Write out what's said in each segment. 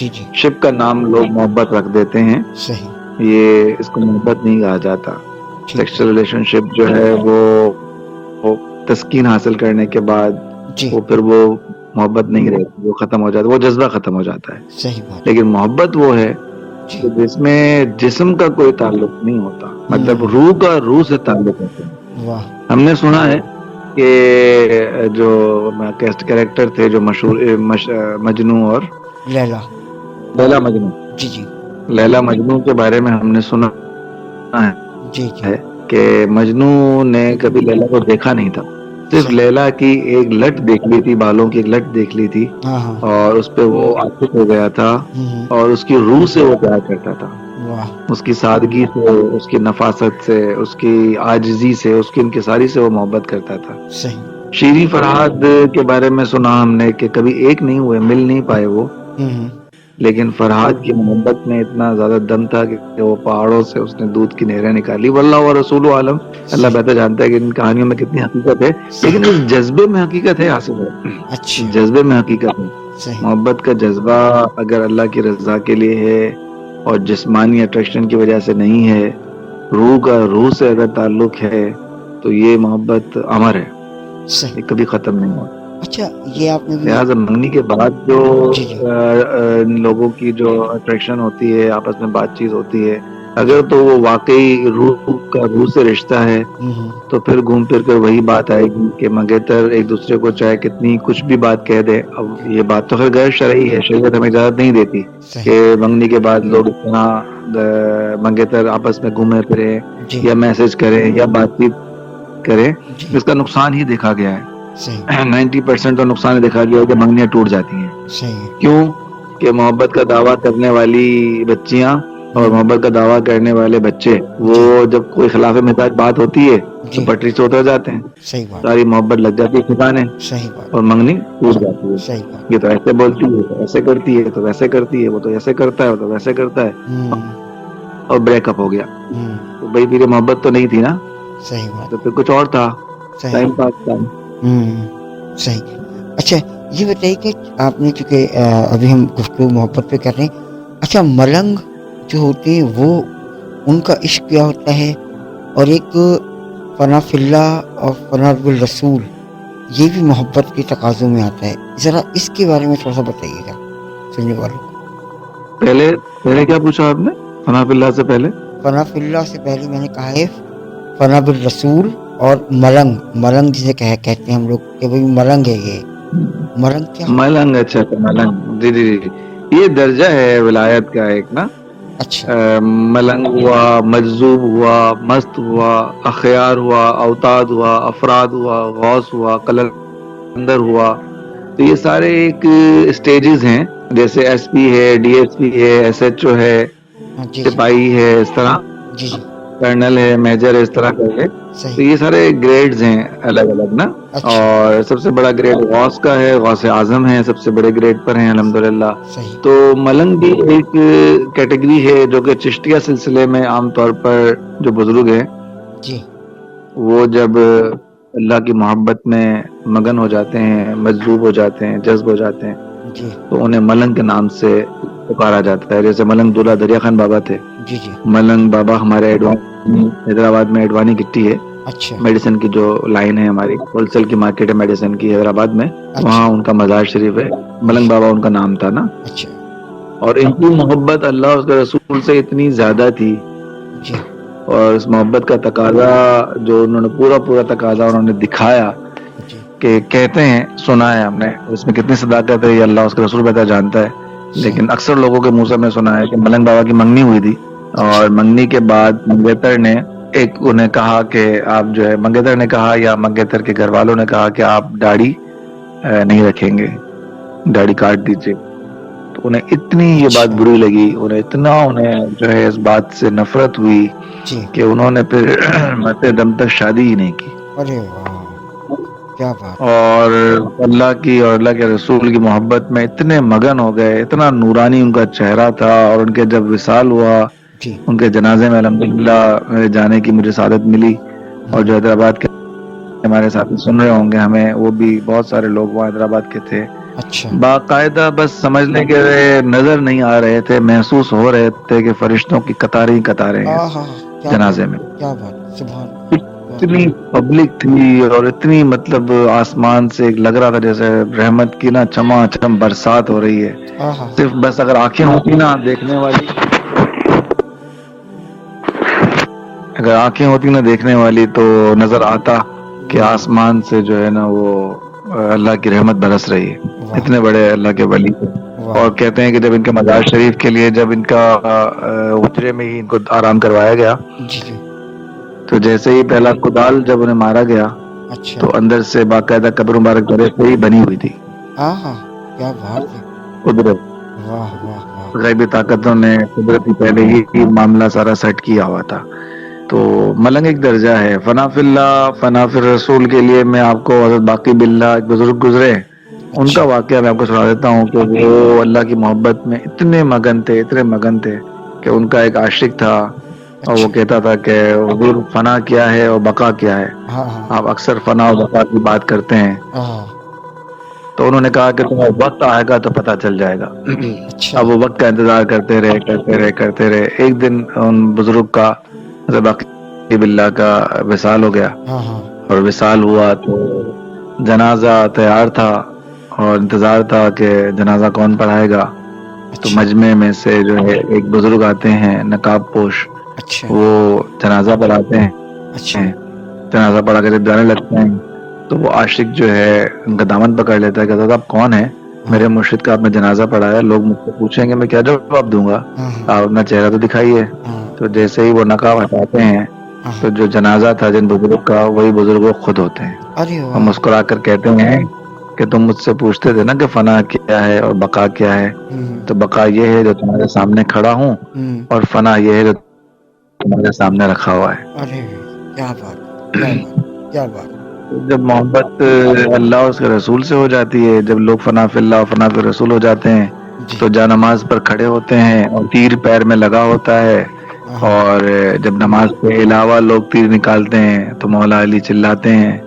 जी, जी। Ship का नाम लोग मोहब्बत रख देते हैं। सही। ये इसको मोहब्बत नहीं कहा जाता। ठीक है। सेक्सुअल रिलेशनशिप जो है वो तस्कीन हासिल करने के बाद जी। फिर वो मोहब्बत नहीं रहती, वो खत्म हो जाता है, वो जज्बा खत्म हो जाता है। सही बात है। लेकिन मोहब्बत वो है जी। कि जिसमें जिस्म का कोई ताल्लुक नहीं होता, मतलब हुँ। रूह का रूह से ताल्लुक होता है। वाह! हमने सुना है कि जो कैरेक्टर थे जो मजनू और लैला। लैला मजनू, जी, जी। लैला मजनू के बारे में हमने सुना जी, जी। है कि मजनू ने कभी लैला को देखा नहीं था। सिर्फ सही। लैला की एक लट देख ली थी, बालों की एक लट देख ली थी हाँ, हाँ। और उस पे वो आशिक हो गया था हुँ, हुँ। और उसकी रूह से वो प्यार करता था। वाह! उसकी सादगी से, उसकी नफासत से, उसकी आजिज़ी से, उसकी इंकिसारी से वो मोहब्बत करता था। सही। शीरी फरहाद के बारे में सुना हमने कि कभी एक नहीं हुए, मिल नहीं पाए वो, हुँ, हुँ। लेकिन फरहाद की मोहब्बत में इतना ज़्यादा दम था कि वो पहाड़ों से उसने दूध की नहरें निकाली। वल्लाह व रसूलु आलम, अल्लाह सही। बेहतर जानता है कि इन कहानियों में कितनी हकीकत है, सही। लेकिन इस जज़्बे में हकीकत है आसिफ भाई, इस अच्छा। जज़्बे में हकीकत है। सही। मोहब्बत का जज़्बा अगर अल्लाह की रज़ा के लिए है और जिस्मानी अट्रैक्शन की वजह से नहीं है, रूह का रूह से अगर ताल्लुक है, तो ये मोहब्बत अमर है, सही। ये कभी ख़त्म नहीं होती। अच्छा, ये आपने भी लिहाजा मंगनी के बाद जो जी, जी। इन लोगों की जो अट्रैक्शन होती है, आपस में बातचीत होती है, जी। अगर तो वो वाकई रूह से रिश्ता है, हुँ, हुँ। तो फिर घूम फिर कर वही बात आएगी कि मंगेतर एक दूसरे को चाहे कितनी कुछ भी बात कह दे। अब ये बात तो खैर गैर शरई है, शरीयत हमें इजाजत नहीं देती सही। कि मंगनी के बाद लोग इतना मंगेतर आपस में घूमे फिरे जी। या मैसेज करें या बातचीत करें। जी। इसका नुकसान ही देखा गया है। सही। 90% तो नुकसान देखा गया है कि मंगनियां टूट जाती हैं। सही है। क्यों? कि मोहब्बत का दावा करने वाली बच्चियां और हुँ। मोहब्बत का दावा करने वाले बच्चे, वो जी। जब कोई खिलाफ मिजाज बात होती है तो जी। पटरी से उतर जाते हैं, सही बात है। सारी मोहब्बत लग जाती है ठिकाने सही बात। और मंगनी टूट जाती है। सही बात। ये तो ऐसे बोलती है, तो ऐसे करती है, तो वैसे करती है, वो तो ऐसे करता है, वो तो वैसे करता है, हुँ। और ब्रेकअप हो गया। हुँ। तो भाई फिर ये मोहब्बत तो नहीं थी ना, सही बात तो है। फिर कुछ और था, सही। टाइम पास था। हुँ। सही। अच्छा, ये बताइए कि आपने चूँकि अभी हम गुफ्तगू मोहब्बत पे कर रहे हैं। अच्छा, मलंग जो होते हैं वो उनका इश्क क्या होता है? और एक फना फिल्लाह और फना बिल रसूल, ये भी मोहब्बत के तकाज़ों में आता है। ज़रा इसके बारे में थोड़ा-सा बताइएगा सुनने वालों को। पहले पहले क्या पूछा आपने फना फिल्लाह से पहले? फना फिल्लाह से पहले मैंने कहा है फना बिल रसूल और मलंग, मलंग जिसे कहते हैं हम लोग कि भाई मलंग है ये। मलंग क्या होता मलंग, अच्छा अच्छा मलंग, जी जी जी, ये दर्जा है विलायत का एक ना। है? अच्छा। मलंग हुआ, मजजूब हुआ, मस्त हुआ, अखयार हुआ, अवताद हुआ, अफराद हुआ, गौस हुआ, कलंदर हुआ, तो ये सारे एक स्टेजेस हैं। जैसे एसपी है, डीएसपी है, एसएचओ है, हाँ, जी, जी। सिपाही है, इस तरह जी, जी। कर्नल है, मेजर है, इस तरह का है। तो सही। ये सारे ग्रेड्स हैं अलग अलग ना। अच्छा। और सबसे बड़ा ग्रेड गौस का है, गौस आजम है, सबसे बड़े ग्रेड पर हैं अल्हम्दुलिल्लाह। सही। तो मलंग भी एक कैटेगरी है जो कि चिश्तिया सिलसिले में आमतौर पर जो बुजुर्ग हैं, जी। वो जब अल्लाह की मोहब्बत में मगन हो जाते हैं, मजबूब हो जाते हैं, जज्ब हो जाते हैं, जी। तो उन्हें मलंग के नाम से पुकारा जाता है। जैसे मलंग दूल्हा दरिया खान बाबा थे। जी, जी। मलंग बाबा हमारे एडवानी, हैदराबाद में एडवानी गिट्टी है, अच्छा। मेडिसिन की जो लाइन है हमारी, होलसेल की मार्केट है मेडिसिन की हैदराबाद में, वहाँ अच्छा। उनका मजार शरीफ है। मलंग बाबा उनका नाम था ना। अच्छा। और इनकी मोहब्बत अल्लाह और उसके रसूल से इतनी ज्यादा थी, जी। और इस मोहब्बत का तकाजा जो उन्होंने पूरा पूरा तकाजा उन्होंने दिखाया, जी। कि कहते हैं, सुना है हमने, इसमें कितनी सदाकत है ये अल्लाह उसके रसूल बेहतर जानता है, सही। लेकिन अक्सर लोगों के मुंह से मैं सुना है कि मलंग बाबा की मंगनी हुई थी अच्छा। और मंगनी के बाद मंगेतर ने एक उन्हें कहा कि आप जो है, मंगेतर ने कहा या मंगेतर के घर वालों ने कहा कि आप दाढ़ी नहीं रखेंगे, दाढ़ी काट दीजिए। तो उन्हें इतनी ये बात अच्छा। बुरी लगी, उन्हें इतना उन्हें जो है इस बात से नफरत हुई जी। कि उन्होंने फिर मरते दम तक शादी ही नहीं की। अरे वाह! क्या बात! और अल्लाह की और अल्लाह के रसूल की मोहब्बत में इतने मगन हो गए, इतना नूरानी उनका चेहरा था, और उनके जब विसाल हुआ, जी। उनके जनाजे में अल्हम्दुलिल्लाह मेरे जाने की मुझे सादत मिली। और जो हुँ। हैदराबाद के हमारे साथी सुन रहे होंगे हमें, वो भी बहुत सारे लोग वहाँ हैदराबाद के थे, अच्छा। बाकायदा बस समझने के नजर नहीं आ रहे थे, महसूस हो रहे थे कि फरिश्तों की कतारें ही कतारें हैं हाँ, हाँ, क्या बात जनाजे में। क्या बात सुभान अल्लाह, इतनी पब्लिक थी और इतनी मतलब आसमान से लग रहा था जैसे रहमत की ना चमाचम बरसात हो रही है। हाँ, हाँ, सिर्फ बस अगर आंखें होती ना देखने वाली, अगर आंखें होती ना देखने वाली तो नजर आता कि आसमान से जो है ना वो अल्लाह की रहमत बरस रही है। वाह, इतने बड़े अल्लाह के वली थे। वाह, और कहते हैं कि जब इनके मजार शरीफ के लिए जब इनका हुजरे में ही इनको आराम करवाया गया, जी, जी, तो जैसे ही पहला कुदाल जब उन्हें मारा गया अच्छा, तो अंदर से बाकायदा कब्र मुबारक दरे से ही बनी हुई थी। हाँ, हाँ, क्या बात है, कुदरत वाह, वाह, वाह, गैबी ताकतों ने कुदरती पहले ही मामला सारा सेट किया हुआ था। तो मलंग एक दर्जा है। फनाफिल्ला फनाफिर रसूल के लिए मैं आपको हज़रत बाकी बिल्ला एक बुजुर्ग गुजरे, उनका अच्छा, वाकया मैं आपको सुना देता हूँ कि वो अल्लाह की मोहब्बत में इतने मगन थे, इतने मगन थे कि उनका एक आशिक था और वो अच्छा, कहता था कि हुजूर फना क्या है और बका क्या है, हाँ, हाँ, आप अक्सर फना और बका की बात करते हैं। हाँ, तो उन्होंने कहा कि तुम्हें वक्त आएगा तो पता चल जाएगा। अच्छा, अब वो वक्त का इंतजार करते रहे करते रहे करते रहे। एक दिन उन बुजुर्ग का मतलब बाकी बिल्ला का विसाल हो गया हाँ, हाँ, और विसाल हुआ तो जनाजा तैयार था और इंतजार था कि जनाजा कौन पढ़ाएगा। तो अच्छा, मजमे में से जो है एक बुजुर्ग आते हैं नकाब पोश, अच्छा, वो जनाजा पढ़ाते हैं। अच्छा, जनाजा पढ़ा के जब जाने लगते हैं तो वो आशिक जो है उनका दामन पकड़ लेता है, कहता था आप कौन है, हाँ, मेरे मुर्शिद का आपने जनाजा पढ़ाया, लोग मुझसे पूछेंगे मैं क्या जवाब दूंगा, हाँ, हाँ, आप अपना चेहरा तो दिखाइए। हाँ, तो जैसे ही वो नकाब हटाते हैं हाँ, तो जो जनाजा था जिन बुजुर्ग का वही बुजुर्ग वो खुद होते हैं अरे और वाह, मुस्कुरा कर कहते हैं कि तुम मुझसे पूछते थे ना कि फना क्या है और बका क्या है, तो बका ये है जो तुम्हारे सामने खड़ा हूँ और फना ये है जो तुम्हारे सामने रखा हुआ है। अरे क्या बात क्या बात क्या बात, जब मोहब्बत अल्लाह और उसके रसूल से हो जाती है, जब लोग फना फिल्लाह और फना फिर रसूल हो जाते हैं जी, तो जा नमाज पर खड़े होते हैं और तीर पैर में लगा होता है। हाँ, और जब नमाज के अलावा लोग तीर निकालते हैं तो मौला अली चिल्लाते हैं।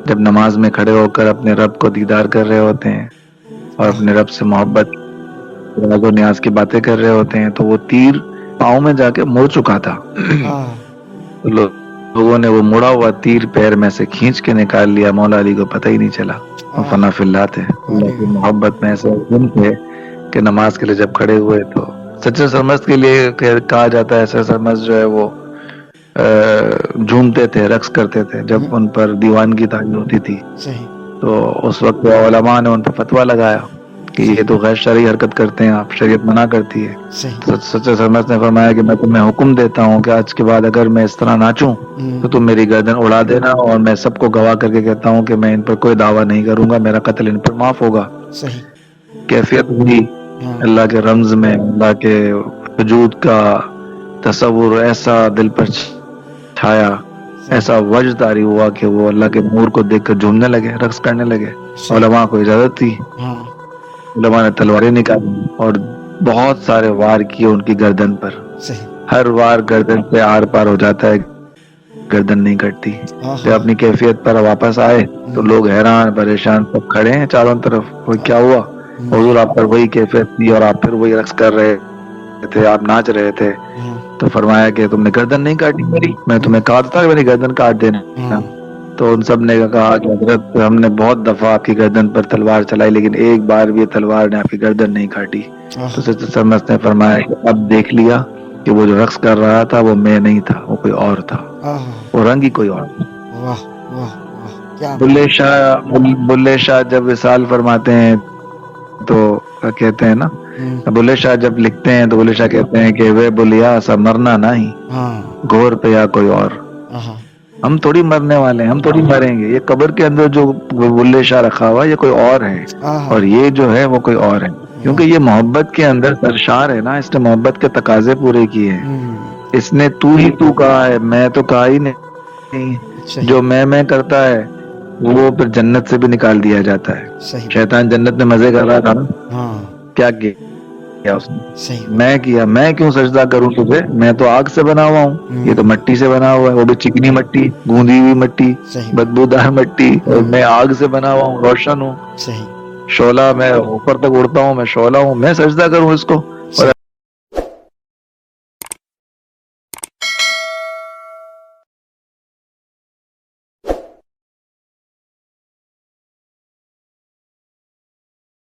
जब नमाज में खड़े होकर अपने रब को दीदार कर रहे होते हैं और अपने रब से मोहब्बत राज़ो न्याज की बातें कर रहे होते हैं तो वो तीर पाँव में जाके मुड़ चुका था। हाँ, तो लोगों ने वो मुड़ा हुआ तीर पैर में से खींच के निकाल लिया, मौला अली को पता ही नहीं चला। वो हाँ, फना फिल्ला थे, अल्लाह अरे की मोहब्बत में ऐसे गुम थे कि नमाज के लिए जब खड़े हुए तो सच्चे सरमस्त के लिए कहा जाता है, ऐसे सरमस्त जो है वो झूमते थे, रक्स करते थे जब उन पर दीवानगी तारी होती थी। सही, तो उस वक्त उलमा ने उन पर फतवा लगाया कि ये तो गैर शरई हरकत करते हैं, आप शरीयत मना करती है। सही, तो सच्चे सरमस्त ने फरमाया कि मैं तुम्हें हुक्म देता हूँ कि आज के बाद अगर मैं इस तरह नाचूं तो तुम मेरी गर्दन उड़ा देना और मैं सबको गवाह करके कहता हूँ कि मैं इन पर कोई दावा नहीं करूंगा, मेरा कत्ल इन पर माफ होगा। सही, कैफियत हुई हाँ, अल्लाह के रम्ज में, अल्लाह के वजूद का तस्वुर ऐसा दिल पर छाया, ऐसा वजदारी हुआ कि वो अल्लाह के नूर को देखकर झूमने लगे, रक्स करने लगे। सही, उलमा को इजाजत थी, हाँ, उलमा ने तलवारें निकाली और बहुत सारे वार किए उनकी गर्दन पर। सही, हर वार गर्दन से आर पार हो जाता है, गर्दन नहीं कटती। हाँ, जब अपनी कैफियत पर वापस आए तो लोग हैरान परेशान सब खड़े हैं चारों तरफ, कोई क्या हुआ, हुजूर आप पर वही कैफियत थी और आप फिर वही रक्स कर रहे थे, आप नाच रहे थे। तो फरमाया कि तुमने गर्दन नहीं काटी मेरी, मैं तुम्हें कहा था मेरी गर्दन काट देना। तो उन सब ने कहा कि हजरत हमने बहुत दफा आपकी गर्दन पर तलवार चलाई लेकिन एक बार भी तलवार ने आपकी गर्दन नहीं काटी। तो सच्चे सरमस्त ने फरमाया कि अब देख लिया कि वो जो रक्स कर रहा था वो मैं नहीं था, वो कोई और था, वो रंग ही कोई और था। वाह वाह वाह क्या बुल्ले शाह जब विसाल फरमाते हैं तो कहते हैं ना, बुल्ले शाह जब लिखते हैं तो बुल्ले शाह कहते हैं कि वे बुलिया सा मरना नहीं, घोर पे या कोई और, हम थोड़ी मरने वाले हैं, हम थोड़ी मरेंगे, ये कब्र के अंदर जो बुल्ले शाह रखा हुआ है ये कोई और है और ये जो है वो कोई और है, क्योंकि ये मोहब्बत के अंदर सरशार है ना, इसने मोहब्बत के तकाजे पूरे किए हैं। इसने तू ही तू कहा है, मैं तो कहा ही नहीं। जो मैं करता है वो फिर जन्नत से भी निकाल दिया जाता है। शैतान जन्नत में मजे कर रहा था ना, क्या किया उसने, मैं किया, मैं क्यों सजदा करूं तुझे, मैं तो आग से बना हुआ हूँ, ये तो मिट्टी से बना हुआ है, वो भी चिकनी मिट्टी, गूंदी हुई मिट्टी, बदबूदार मिट्टी, और मैं आग से बना हुआ हूँ, रोशन हूँ। शोला, मैं ऊपर तक उड़ता हूँ, मैं शोला हूँ, मैं सजदा करूँ इसको?